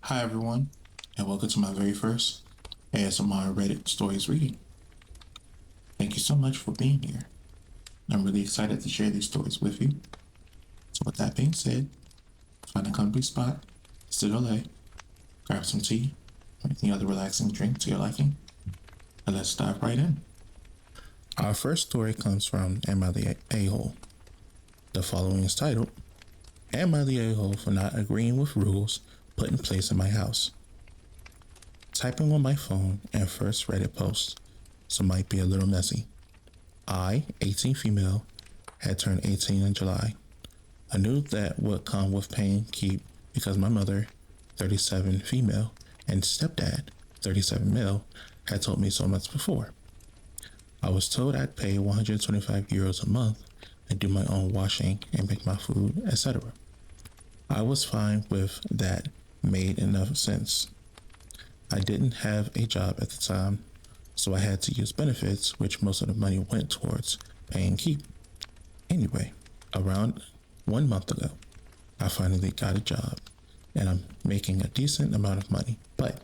Hi everyone, and welcome to my very first ASMR Reddit Stories reading. Thank you so much for being here. I'm really excited to share these stories with you. So with that being said, find a comfy spot, sit or lay, grab some tea, or any other relaxing drink to your liking, and let's dive right in. Our first story comes from Am I the A-Hole? The following is titled, Am I the A-Hole for not agreeing with rules put in place in my house? Typing on my phone and first Reddit post, so might be a little messy. I, 18 female, had turned 18 in July. I knew that would come with paying keep because my mother, 37 female, and stepdad, 37 male, had told me so much before. I was told I'd pay 125 euros a month and do my own washing and make my food, etc. I was fine with that, made enough sense. I didn't have a job at the time, so I had to use benefits, which most of the money went towards paying keep. Anyway, around 1 month ago, I finally got a job and I'm making a decent amount of money, but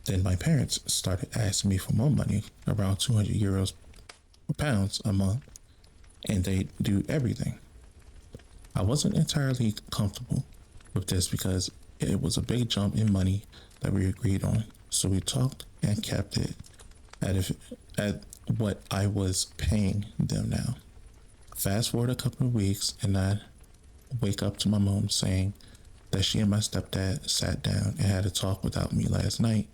then my parents started asking me for more money, around 200 euros or pounds a month, and they do everything. I wasn't entirely comfortable with this because it was a big jump in money that we agreed on, so we talked and kept it at what I was paying them now. Fast forward a couple of weeks, and I wake up to my mom saying that she and my stepdad sat down and had a talk without me last night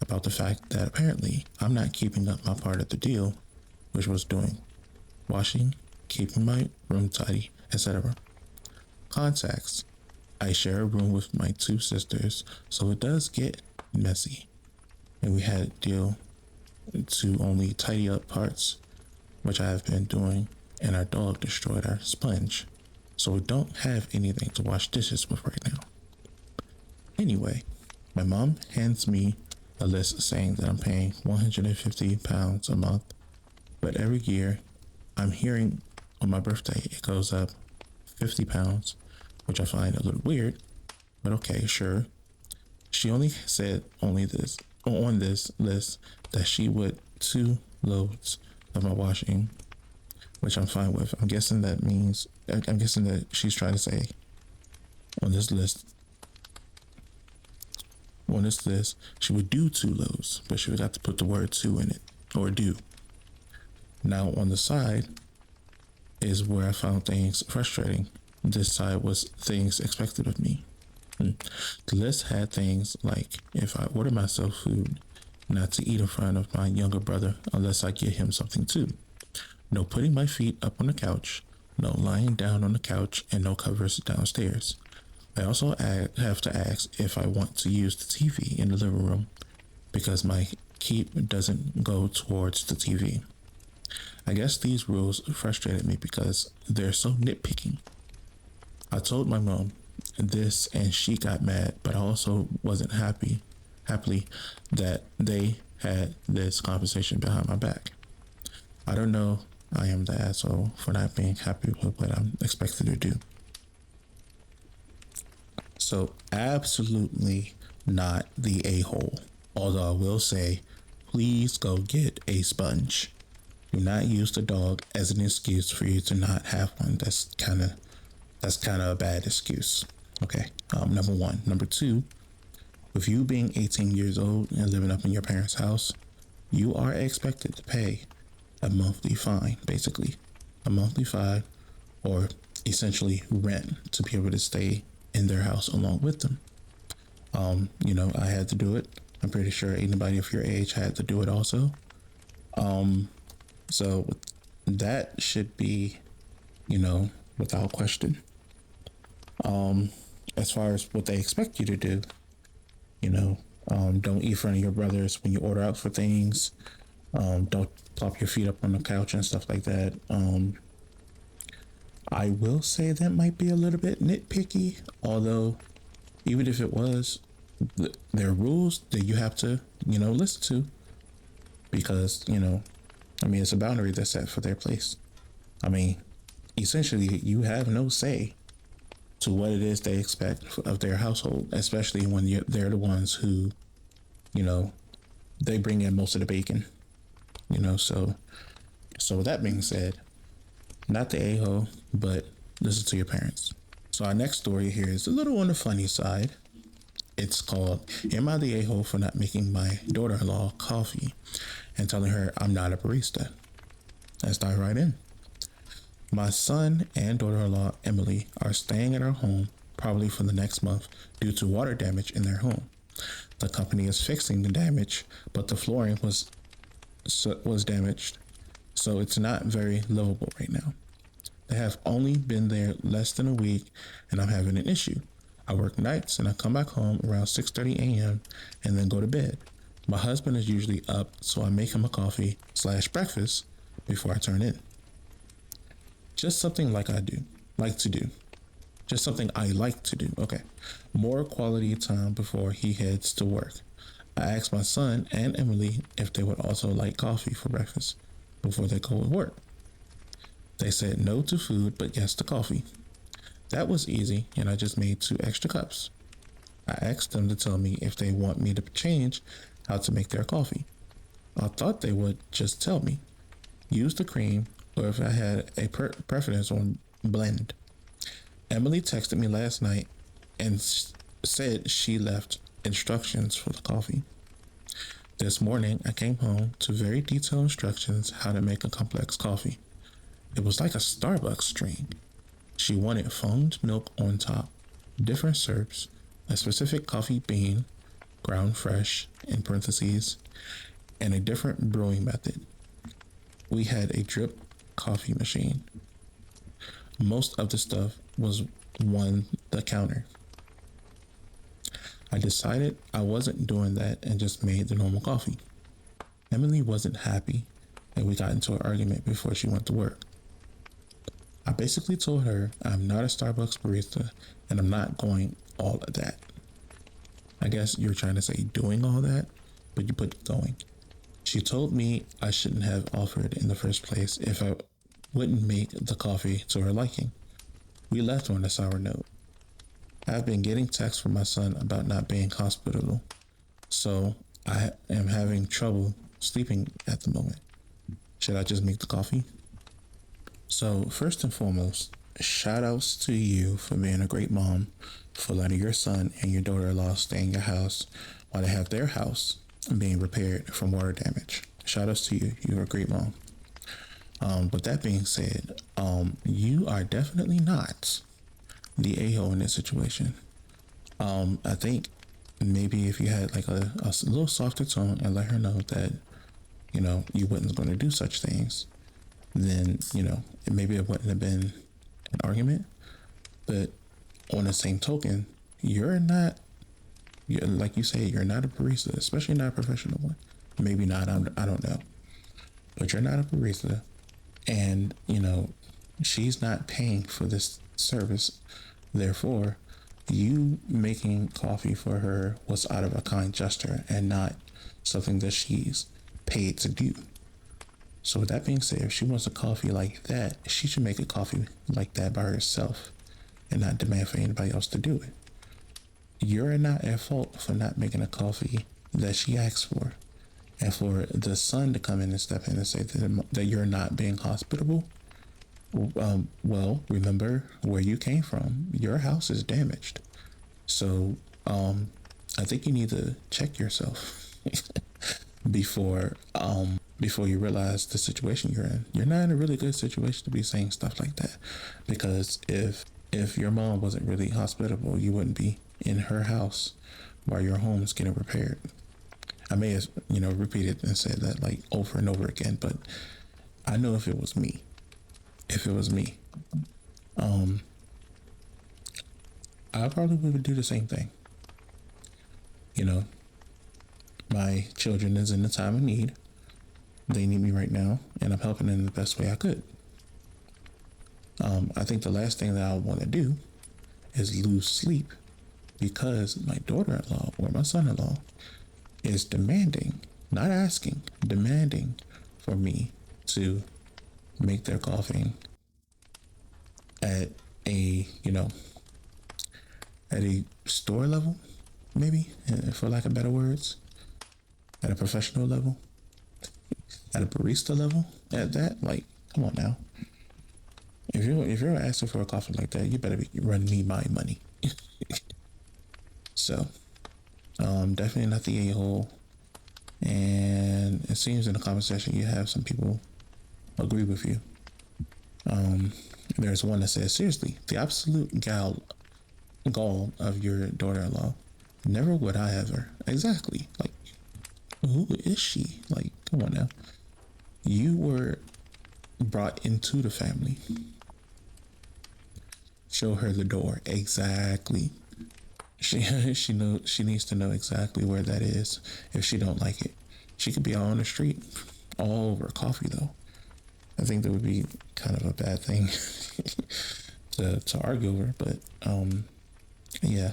about the fact that apparently I'm not keeping up my part of the deal, which was doing washing, keeping my room tidy, etc. Context: I share a room with my two sisters, so it does get messy. And we had to deal to only tidy up parts, which I have been doing, and our dog destroyed our sponge. So we don't have anything to wash dishes with right now. Anyway, my mom hands me a list saying that I'm paying £150 a month, but every year I'm hearing on my birthday it goes up £50, which I find a little weird, but okay, sure. She only said only this on this list that she would 2 loads of my washing, which I'm fine with. I'm guessing that she's trying to say on this list she would do 2 loads, but she would have to put the word two in it, or do. Now on the side is where I found things frustrating. This side was things expected of me. The list had things like if I order myself food, not to eat in front of my younger brother unless I get him something too. No putting my feet up on the couch, no lying down on the couch, and no covers downstairs. I also have to ask if I want to use the TV in the living room because my keep doesn't go towards the TV. I guess these rules frustrated me because they're so nitpicking. I told my mom this and she got mad, but I also wasn't happily that they had this conversation behind my back. I don't know, I am the asshole for not being happy with what I'm expected to do. So absolutely not the a-hole. Although I will say, please go get a sponge. Do not use the dog as an excuse for you to not have one. That's kind of a bad excuse. Okay, number one. Number two, with you being 18 years old and living up in your parents' house, you are expected to pay a monthly fine, basically. A monthly fine, or essentially rent, to be able to stay in their house along with them. I had to do it. I'm pretty sure anybody of your age had to do it also. So that should be, without question. As far as what they expect you to do, don't eat in front of your brothers when you order out for things. Don't plop your feet up on the couch and stuff like that. I will say that might be a little bit nitpicky, although even if it was, there are rules that you have to, listen to because, it's a boundary that's set for their place. Essentially, you have no say to what it is they expect of their household, especially when they're the ones who, you know, they bring in most of the bacon. So with that being said, not the a-hole, but listen to your parents. So our next story here is a little on the funny side. It's called "Am I the a-hole for not making my daughter-in-law coffee and telling her I'm not a barista?" Let's dive right in. My son and daughter-in-law Emily are staying at our home probably for the next month due to water damage in their home. The company is fixing the damage, but the flooring was damaged, so it's not very livable right now. They have only been there less than a week, and I'm having an issue. I work nights and I come back home around 6:30 a.m. and then go to bed. My husband is usually up, so I make him a coffee/breakfast before I turn in. Just something like to do. Just something I like to do. Okay. More quality time before he heads to work. I asked my son and Emily if they would also like coffee for breakfast before they go to work. They said no to food, but yes to coffee. That was easy, and I just made 2 extra cups. I asked them to tell me if they want me to change how to make their coffee. I thought they would just tell me, use the cream, or if I had a preference on blend. Emily texted me last night and said she left instructions for the coffee. This morning, I came home to very detailed instructions how to make a complex coffee. It was like a Starbucks drink. She wanted foamed milk on top, different syrups, a specific coffee bean, ground fresh, in parentheses, and a different brewing method. We had a drip coffee machine. Most of the stuff was on the counter. I decided I wasn't doing that and just made the normal coffee. Emily wasn't happy, and we got into an argument before she went to work. I basically told her I'm not a Starbucks barista and I'm not going all of that. I guess you're trying to say doing all that, but you put going. She told me I shouldn't have offered in the first place if I wouldn't make the coffee to her liking. We left on a sour note. I've been getting texts from my son about not being hospitable, so I am having trouble sleeping at the moment. Should I just make the coffee? So, first and foremost, shout outs to you for being a great mom, for letting your son and your daughter-in-law stay in your house while they have their house being repaired from water damage. Shout outs to you. You're a great mom. With that being said, you are definitely not the a-hole in this situation. I think maybe if you had like a little softer tone and let her know that, you wasn't going to do such things, then, maybe it wouldn't have been an argument. But on the same token, like you say, you're not a barista, especially not a professional one. Maybe not, I don't know. But you're not a barista. And, she's not paying for this service. Therefore, you making coffee for her was out of a kind gesture and not something that she's paid to do. So with that being said, if she wants a coffee like that, she should make a coffee like that by herself and not demand for anybody else to do it. You're not at fault for not making a coffee that she asked for. And for the son to come in and step in and say that you're not being hospitable, well, remember where you came from. Your house is damaged. So I think you need to check yourself before you realize the situation you're in. You're not in a really good situation to be saying stuff like that, because if your mom wasn't really hospitable, you wouldn't be in her house while your home is getting repaired. I may have, repeated and said that like over and over again, but I know if it was me, I probably would do the same thing. My children is in a time of need. They need me right now, and I'm helping them in the best way I could. I think the last thing that I want to do is lose sleep because my daughter-in-law or my son-in-law is demanding, not asking, demanding for me to make their coffee at a, at a store level, maybe, for lack of better words, at a professional level, at a barista level, at that, like, come on now. If you're asking for a coffee like that, you better be running me my money. So, definitely not the a-hole. And it seems in the comment section you have some people agree with you. There's one that says, seriously, the absolute gall of your daughter-in-law. Never would I ever. Exactly. Like, who is she? Like, come on now. You were brought into the family. Show her the door. Exactly. She she needs to know exactly where that is if she don't like it. She could be out on the street all over coffee though. I think that would be kind of a bad thing to argue over, but yeah.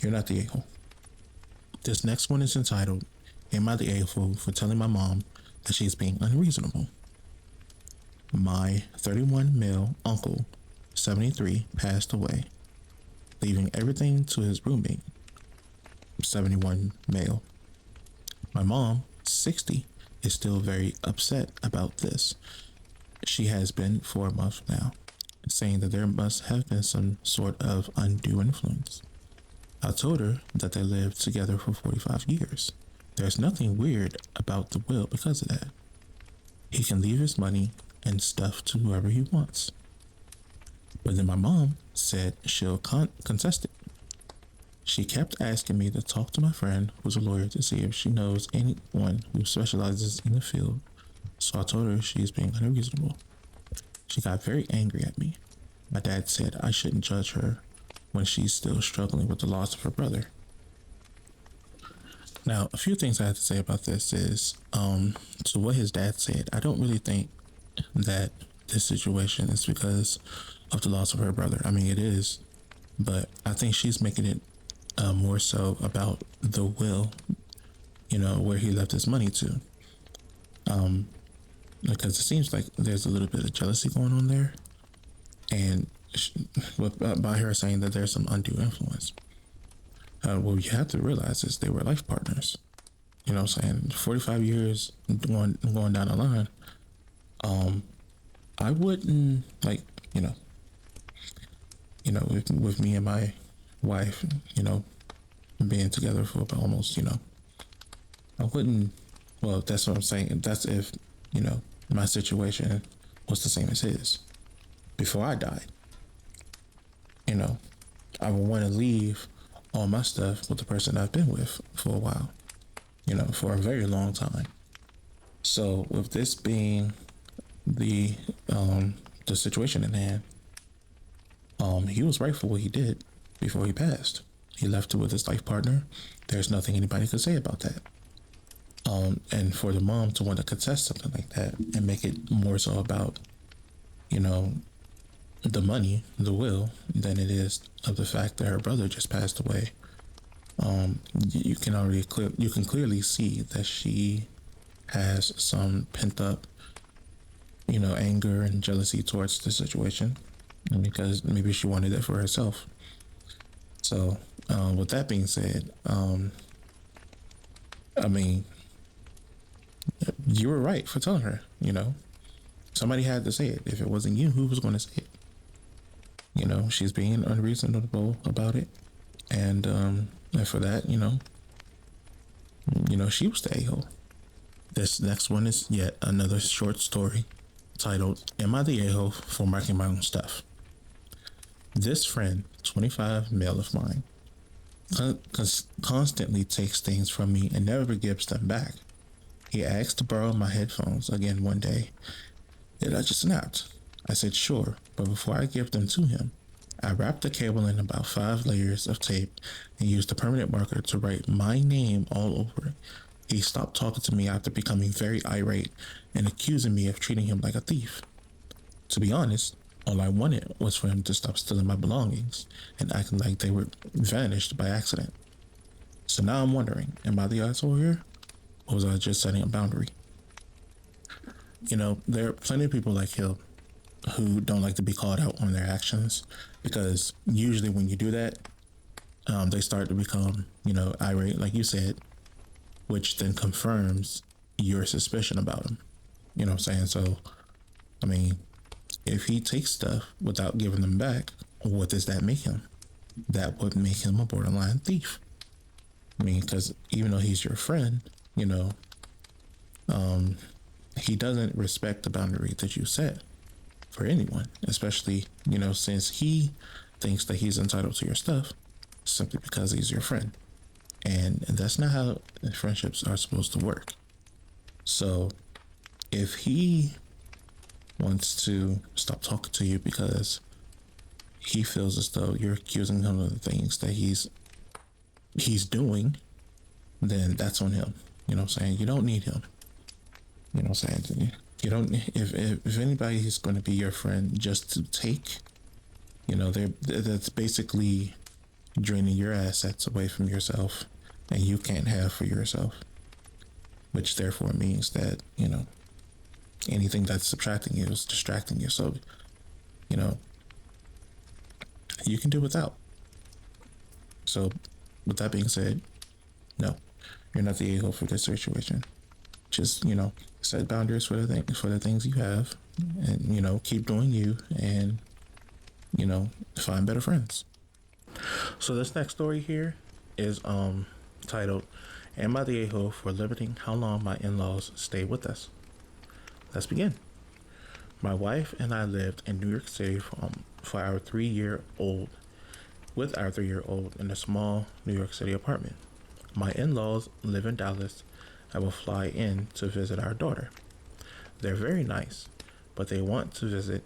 You're not the a-hole. This next one is entitled, Am I the a-hole for telling my mom that she's being unreasonable? My 31 male uncle, 73, passed away, leaving everything to his roommate, 71 male. My mom, 60, is still very upset about this. She has been for a month now, saying that there must have been some sort of undue influence. I told her that they lived together for 45 years. There's nothing weird about the will because of that. He can leave his money and stuff to whoever he wants. But then my mom said she'll contest it. She kept asking me to talk to my friend, who's a lawyer, to see if she knows anyone who specializes in the field. So I told her she's being unreasonable. She got very angry at me. My dad said I shouldn't judge her when she's still struggling with the loss of her brother. Now, a few things I have to say about this is, to what his dad said, I don't really think that this situation is because of the loss of her brother. I mean, it is, but I think she's making it more so about the will, where he left his money to. Because it seems like there's a little bit of jealousy going on there, and by her saying that there's some undue influence. What you have to realize is they were life partners. You know what I'm saying? 45 years going down the line. I wouldn't with me and my wife, being together for about almost, I wouldn't. Well, that's what I'm saying. That's if my situation was the same as his before I died. I would want to leave all my stuff with the person I've been with for a while, for a very long time. So with this being the situation in hand, he was right for what he did before he passed. He left it with his life partner. There's nothing anybody could say about that. And for the mom to want to contest something like that and make it more so about, the money, the will, than it is of the fact that her brother just passed away. You can clearly see that she has some pent up, anger and jealousy towards the situation, because maybe she wanted it for herself. So, with that being said, I mean, you were right for telling her. Somebody had to say it. If it wasn't you, who was going to say it? She's being unreasonable about it, and for that, she was the a-hole. This next one is yet another short story titled, Am I the a-hole for marking my own stuff? This friend, 25 male of mine, constantly takes things from me and never gives them back. He asked to borrow my headphones again one day, and I just snapped. I said sure, but before I give them to him, I wrapped the cable in about 5 layers of tape and used a permanent marker to write my name all over it. He stopped talking to me after becoming very irate and accusing me of treating him like a thief. To be honest, all I wanted was for him to stop stealing my belongings and acting like they were vanished by accident. So now I'm wondering, am I the asshole here? Or was I just setting a boundary? There are plenty of people like him who don't like to be called out on their actions, because usually when you do that, they start to become, irate, like you said, which then confirms your suspicion about him. You know what I'm saying? So, I mean, if he takes stuff without giving them back, what does that make him? That would make him a borderline thief. I mean, because even though he's your friend, he doesn't respect the boundary that you set for anyone, especially, since he thinks that he's entitled to your stuff simply because he's your friend. And that's not how friendships are supposed to work. So if he wants to stop talking to you because he feels as though you're accusing him of the things that he's doing, then that's on him. You know what I'm saying? You don't need him. You know what I'm saying? You don't. If anybody is going to be your friend just to take, that's basically draining your assets away from yourself, and you can't have for yourself. Which therefore means that anything that's subtracting you is distracting you. So, you can do without. So, with that being said, no, you're not the a-hole for this situation. Just set boundaries for the things you have, and keep doing you, and find better friends. So this next story here is titled, "Am I the a-hole for limiting how long my in-laws stay with us?" Let's begin. My wife and I lived in New York City for our 3-year-old with our 3-year-old in a small New York City apartment. My in-laws live in Dallas and will fly in to visit our daughter. They're very nice, but they want to visit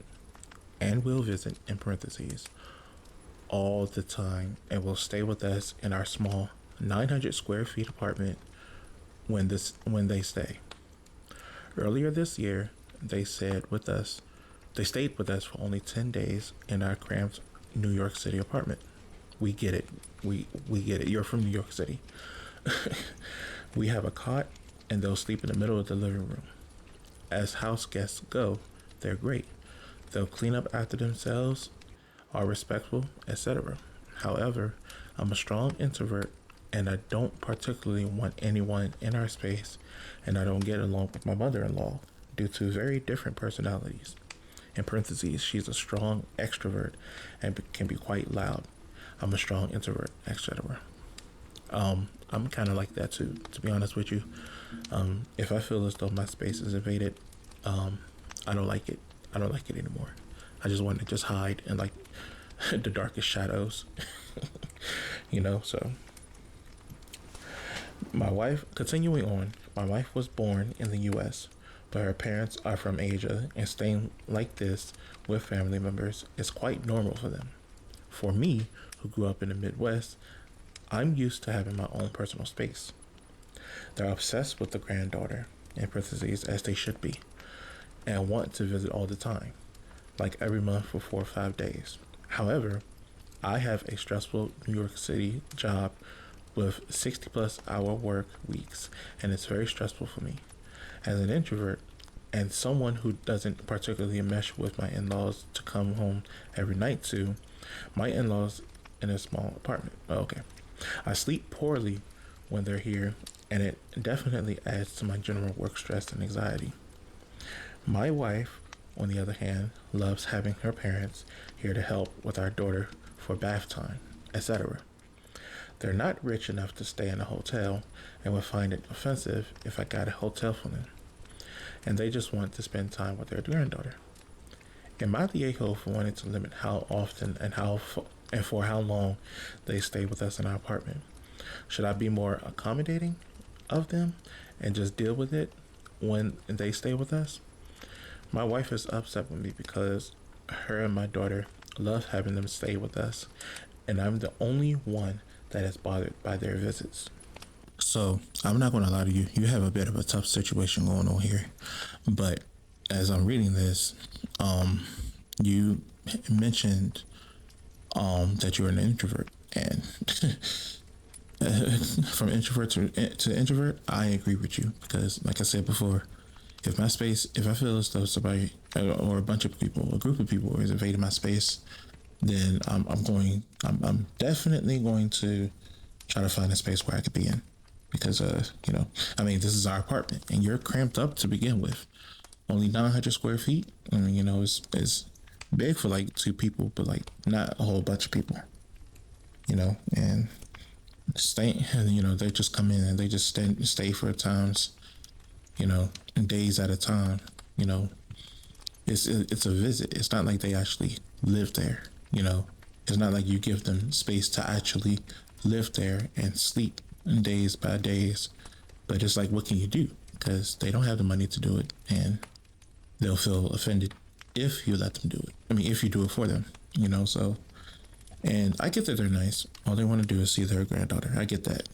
and will visit, in parentheses, all the time, and will stay with us in our small 900 square feet apartment when they stay. Earlier this year, they stayed with us for only 10 days in our cramped New York City apartment. We get it. We get it. You're from New York City. We have a cot, and they'll sleep in the middle of the living room. As house guests go, they're great. They'll clean up after themselves, are respectful, etc. However, I'm a strong introvert, and I don't particularly want anyone in our space, and I don't get along with my mother-in-law due to very different personalities. In parentheses, she's a strong extrovert and can be quite loud. I'm a strong introvert, etc. I'm kind of like that too, to be honest with you. If I feel as though my space is invaded, I don't like it. I don't like it anymore. I just want to just hide in like the darkest shadows, so. Continuing on, my wife was born in the U.S., but her parents are from Asia, and staying like this with family members is quite normal for them. For me, who grew up in the Midwest, I'm used to having my own personal space. They're obsessed with the granddaughter, in parentheses, as they should be, and want to visit all the time, like every month for 4 or 5 days. However, I have a stressful New York City job with 60 plus hour work weeks, and it's very stressful for me. As an introvert and someone who doesn't particularly mesh with my in-laws to come home every night to, my in-laws in a small apartment. Okay. I sleep poorly when they're here, and it definitely adds to my general work stress and anxiety. My wife, on the other hand, loves having her parents here to help with our daughter for bath time, etc. They're not rich enough to stay in a hotel and would find it offensive if I got a hotel for them. And they just want to spend time with their granddaughter. Am I the a-hole for wanting to limit how often and for how long they stay with us in our apartment? Should I be more accommodating of them and just deal with it when they stay with us? My wife is upset with me because her and my daughter love having them stay with us, and I'm the only one that is bothered by their visits. So I'm not going to lie to you. You have a bit of a tough situation going on here. But as I'm reading this, you mentioned that you're an introvert, and from introvert to introvert, I agree with you, because like I said before, if I feel as though somebody or a bunch of people, a group of people is invading my space, then I'm definitely going to try to find a space where I could be in, because I mean, this is our apartment, and you're cramped up to begin with. Only 900 square feet. I mean, it's big for like two people, but like not a whole bunch of people. And stay, and they just come in and they just stay for times, days at a time. You know, it's a visit. It's not like they actually live there. It's not like you give them space to actually live there and sleep days by days. But it's like, what can you do? Because they don't have the money to do it, and they'll feel offended if you let them do it. I mean, if you do it for them, so. And I get that they're nice. All they want to do is see their granddaughter. I get that,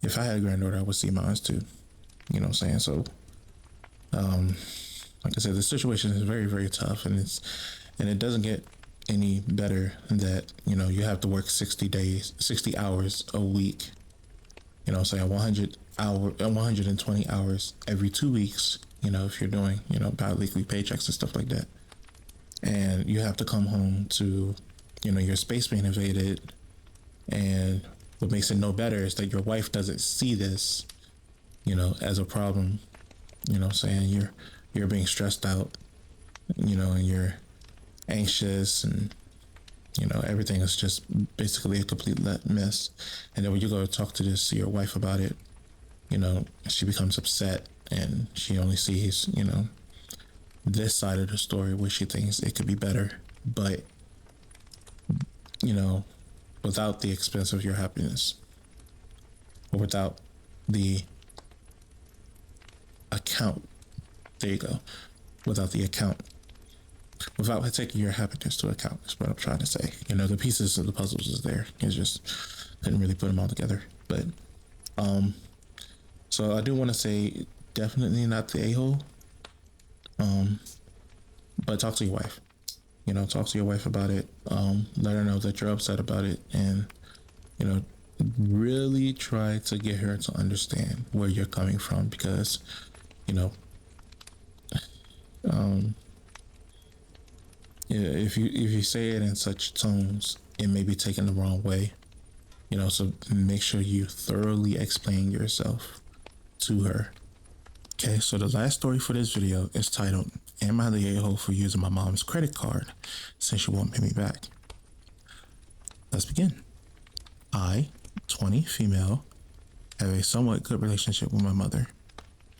If I had a granddaughter, I would see mine too. You know what I'm saying? So, like I said, the situation is very, very tough, and it doesn't get any better that, you have to work 60 hours a week. Say 120 hours every 2 weeks, if you're doing, bi-weekly paychecks and stuff like that. And you have to come home to, your space being invaded. And what makes it no better is that your wife doesn't see this, as a problem. Saying you're being stressed out, and you're anxious, and everything is just basically a complete mess. And then when you go to talk to your wife about it, she becomes upset, and she only sees, this side of the story where she thinks it could be better, but without the expense of your happiness, or without the account. There you go. Without the account, without taking your happiness to account, is what I'm trying to say. The pieces of the puzzles is there. It's just couldn't really put them all together. But so I do want to say, definitely not the a-hole. But talk to your wife. Talk to your wife about it. Let her know that you're upset about it, and really try to get her to understand where you're coming from, because if you say it in such tones, it may be taken the wrong way. So make sure you thoroughly explain yourself to her. Okay, so the last story for this video is titled, "Am I the a-hole for using my mom's credit card since she won't pay me back?" Let's begin. I, 20, female, have a somewhat good relationship with my mother,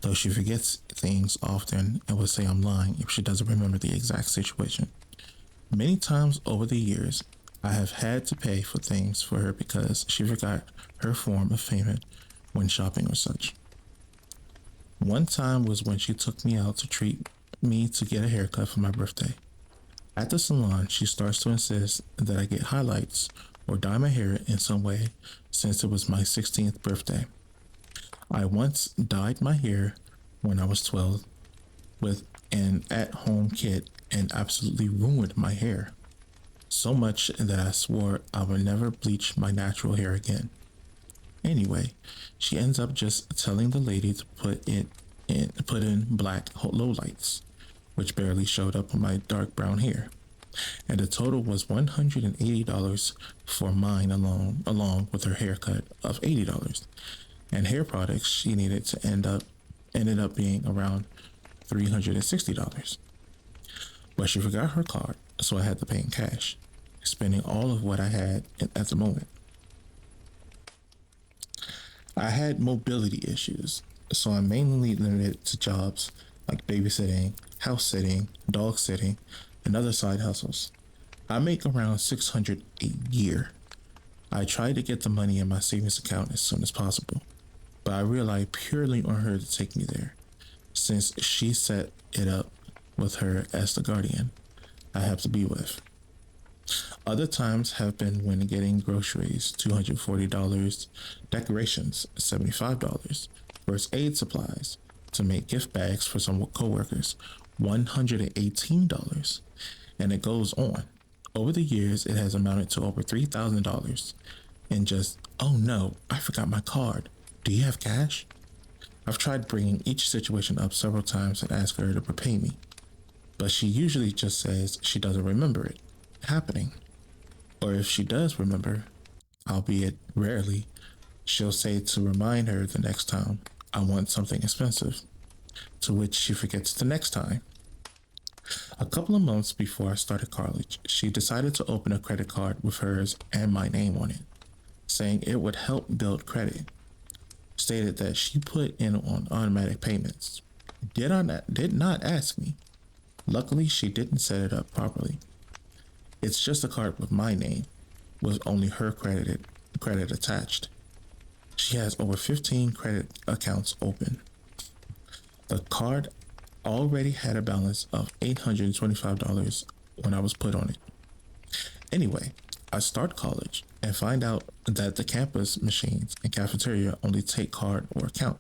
though she forgets things often and would say I'm lying if she doesn't remember the exact situation. Many times over the years, I have had to pay for things for her because she forgot her form of payment when shopping or such. One time was when she took me out to treat me to get a haircut for my birthday. At the salon, she starts to insist that I get highlights or dye my hair in some way since it was my 16th birthday. I once dyed my hair when I was 12 with an at-home kit and absolutely ruined my hair. So much that I swore I would never bleach my natural hair again. Anyway, she ends up just telling the lady to put in black lowlights, which barely showed up on my dark brown hair. And the total was $180 for mine along with her haircut of $80. And hair products she needed to ended up being around $360. But she forgot her card, so I had to pay in cash, spending all of what I had at the moment. I had mobility issues, so I'm mainly limited to jobs like babysitting, house sitting, dog sitting, and other side hustles. I make around $600 a year. I try to get the money in my savings account as soon as possible, but I rely purely on her to take me there, since she set it up with her as the guardian I have to be with. Other times have been when getting groceries, $240, decorations, $75, first aid supplies, to make gift bags for some coworkers, $118, and it goes on. Over the years, it has amounted to over $3,000. And just, oh no, I forgot my card. Do you have cash? I've tried bringing each situation up several times and asked her to repay me, but she usually just says she doesn't remember it happening. Or if she does remember, albeit rarely, she'll say to remind her the next time I want something expensive, to which she forgets the next time. A couple of months before I started college, she decided to open a credit card with hers and my name on it, saying it would help build credit. Stated that she put in on automatic payments. Did not ask me. Luckily, she didn't set it up properly. It's just a card with my name, with only her credit attached. She has over 15 credit accounts open. The card already had a balance of $825 when I was put on it. Anyway, I start college and find out that the campus machines and cafeteria only take card or account,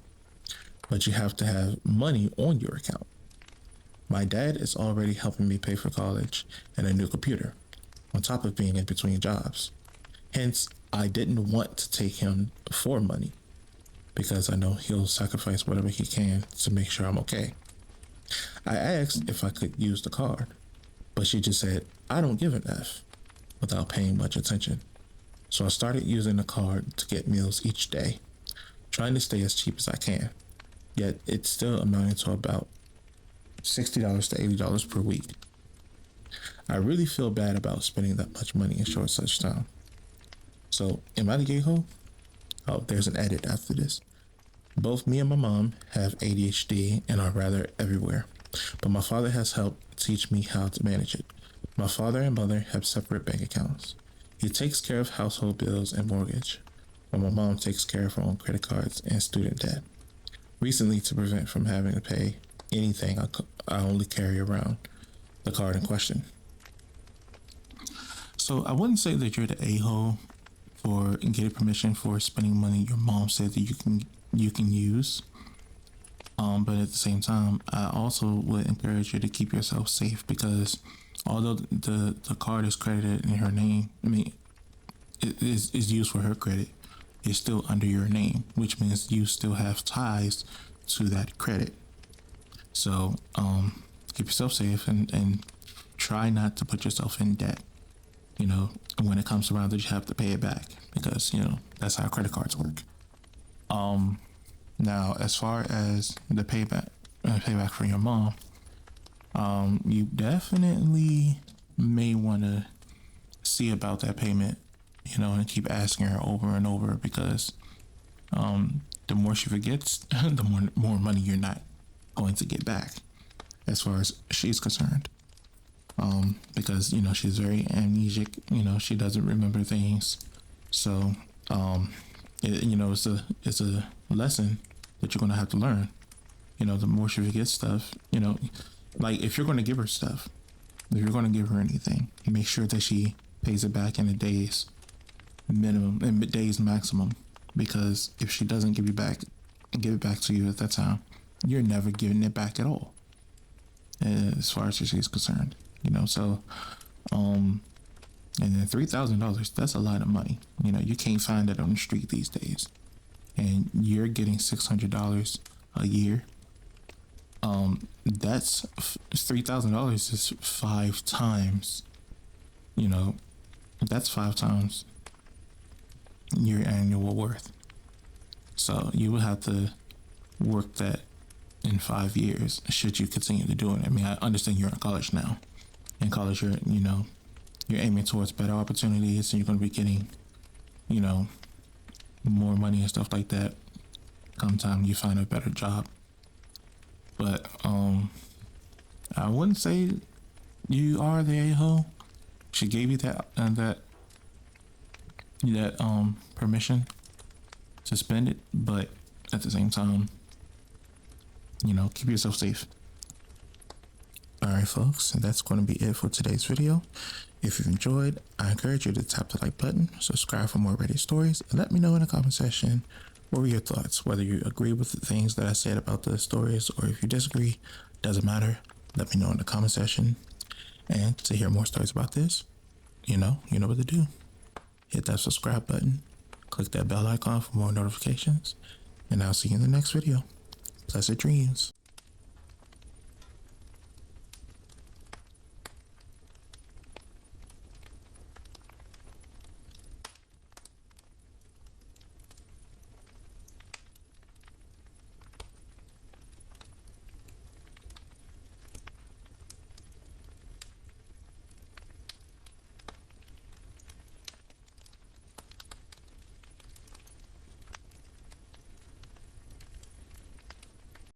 but you have to have money on your account. My dad is already helping me pay for college and a new computer, on top of being in between jobs. Hence, I didn't want to take him for money, because I know he'll sacrifice whatever he can to make sure I'm okay. I asked if I could use the card, but she just said, I don't give an F, without paying much attention. So I started using the card to get meals each day, trying to stay as cheap as I can. Yet it's still amounting to about $60 to $80 per week. I really feel bad about spending that much money in short such time. So, am I the gay ho? Oh, there's an edit after this. Both me and my mom have ADHD and are rather everywhere, but my father has helped teach me how to manage it. My father and mother have separate bank accounts. He takes care of household bills and mortgage, while my mom takes care of her own credit cards and student debt. Recently, to prevent from having to pay anything, I only carry around the card in question. So I wouldn't say that you're the a-hole for getting permission for spending money your mom said that you can use. But at the same time, I also would encourage you to keep yourself safe, because although the card is credited in her name, I mean, it is used for her credit. It's still under your name, which means you still have ties to that credit. So keep yourself safe and try not to put yourself in debt. You know, when it comes around that you have to pay it back, because, you know, that's how credit cards work. Now, as far as the payback from your mom, you definitely may want to see about that payment, you know, and keep asking her over and over, because the more she forgets, the more money you're not going to get back, as far as she's concerned. Because, you know, she's very amnesic, you know, she doesn't remember things. So, you know, it's a lesson that you're going to have to learn. You know, the more she forgets stuff, you know, like if you're going to give her stuff, if you're going to give her anything, make sure that she pays it back in a day's minimum and days maximum. Because if she doesn't give it back to you at that time, you're never giving it back at all, as far as she's concerned. You know, so, and then $3,000, that's a lot of money. You know, you can't find that on the street these days. And you're getting $600 a year. That's $3,000 is 5 times, you know, that's 5 times your annual worth. So you would have to work that in 5 years should you continue to do it. I mean, I understand you're in college now. In college, you're aiming towards better opportunities, and you're going to be getting, you know, more money and stuff like that come time you find a better job. But I wouldn't say you are the a-hole. She gave you that permission to spend it, but at the same time, you know, keep yourself safe. Alright folks, and that's going to be it for today's video. If you've enjoyed, I encourage you to tap the like button, subscribe for more Reddit stories, and let me know in the comment section what were your thoughts, whether you agree with the things that I said about the stories, or if you disagree. Doesn't matter, let me know in the comment section. And to hear more stories about this, you know what to do. Hit that subscribe button, click that bell icon for more notifications, and I'll see you in the next video. Pleasant dreams.